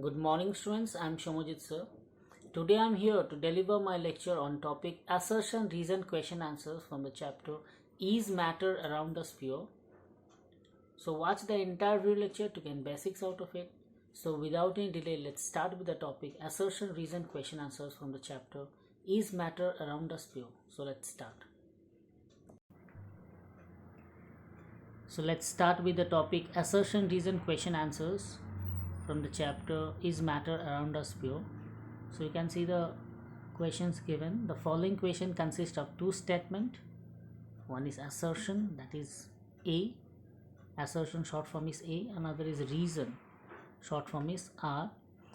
Good morning students, I am Shomojit sir. Today I am here to deliver my lecture on topic assertion, reason, question, answers from the chapter Is Matter Around Us Pure? So watch the entire video lecture to gain basics out of it. So without any delay, let's start with the topic assertion, reason, question, answers from the chapter Is Matter Around Us Pure? So let's start. So let's start with the topic assertion, reason, question, answers from the chapter Is Matter Around Us Pure? So you can see the questions given. The following question consists of two statements. One is assertion, that is A. Assertion short form is A. Another is reason, short form is R.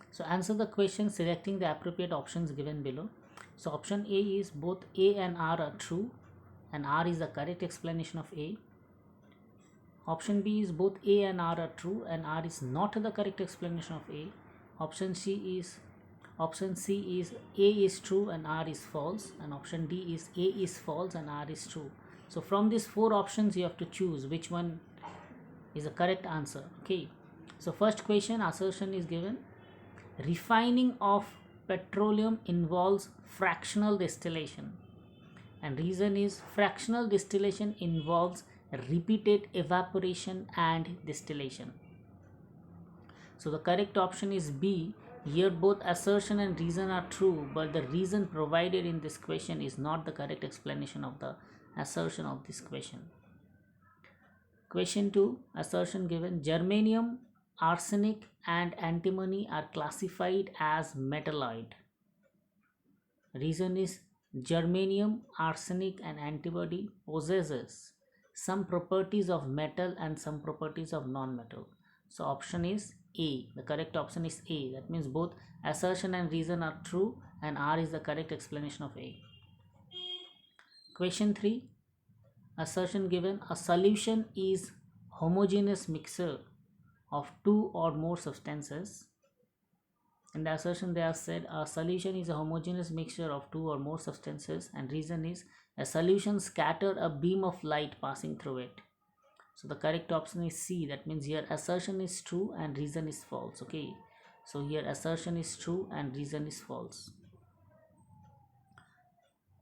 So answer the question selecting the appropriate options given below. So option A is both A and R are true and R is the correct explanation of A. Option B is both A and R are true and R is not the correct explanation of A. Option C is A is true and R is false, and option D is A is false and R is true. So from these four options you have to choose which one is the correct answer. Okay, so first question, assertion is given: refining of petroleum involves fractional distillation, and reason is fractional distillation involves repeated evaporation and distillation. So the correct option is B. Here both assertion and reason are true, but the reason provided in this question is not the correct explanation of the assertion of this question. Question 2, assertion given: germanium, arsenic and antimony are classified as metalloid. Reason is germanium, arsenic and antimony possesses some properties of metal and some properties of non-metal. So option is A. The correct option is A. That means both assertion and reason are true and R is the correct explanation of A. Question 3, assertion given: a solution is homogeneous mixture of two or more substances. In the assertion they have said a solution is a homogeneous mixture of two or more substances, and reason is a solution scatter a beam of light passing through it. So the correct option is C. That means here assertion is true and reason is false. Okay, so here assertion is true and reason is false.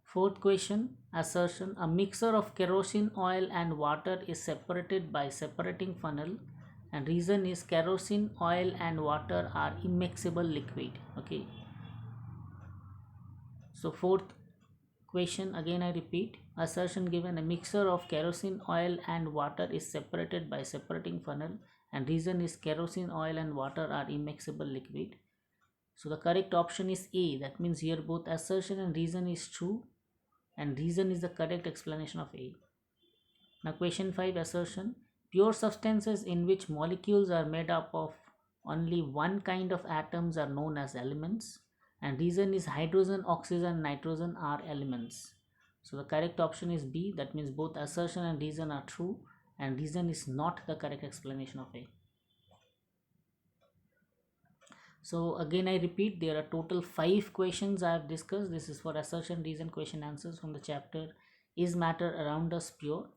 Fourth question, assertion: a mixture of kerosene oil and water is separated by separating funnel, and reason is kerosene oil and water are immiscible liquid. Okay, so fourth question, again I repeat, assertion given: a mixture of kerosene oil and water is separated by separating funnel, and reason is kerosene oil and water are immiscible liquid. So the correct option is A. That means here both assertion and reason is true and reason is the correct explanation of A. Now question 5, assertion: pure substances in which molecules are made up of only one kind of atoms are known as elements, and reason is hydrogen, oxygen, nitrogen are elements. So the correct option is B. That means both assertion and reason are true and reason is not the correct explanation of A. So again I repeat, there are total 5 questions I have discussed. This is for assertion, reason, question, answers from the chapter Is Matter Around Us Pure?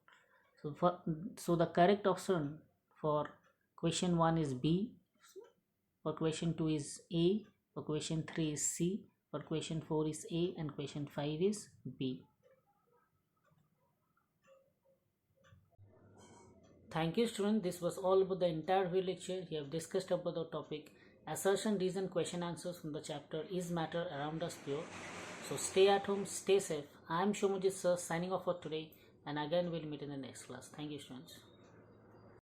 So the correct option for question 1 is B, for question 2 is A, for question 3 is C, for question 4 is A, and question 5 is B. Thank you students. This was all about the entire video lecture. We have discussed about the topic assertion, reason, question, answers from the chapter Is Matter Around Us Pure? So stay at home, stay safe. I am Shomojit sir signing off for today, and again we'll meet in the next class. Thank you students.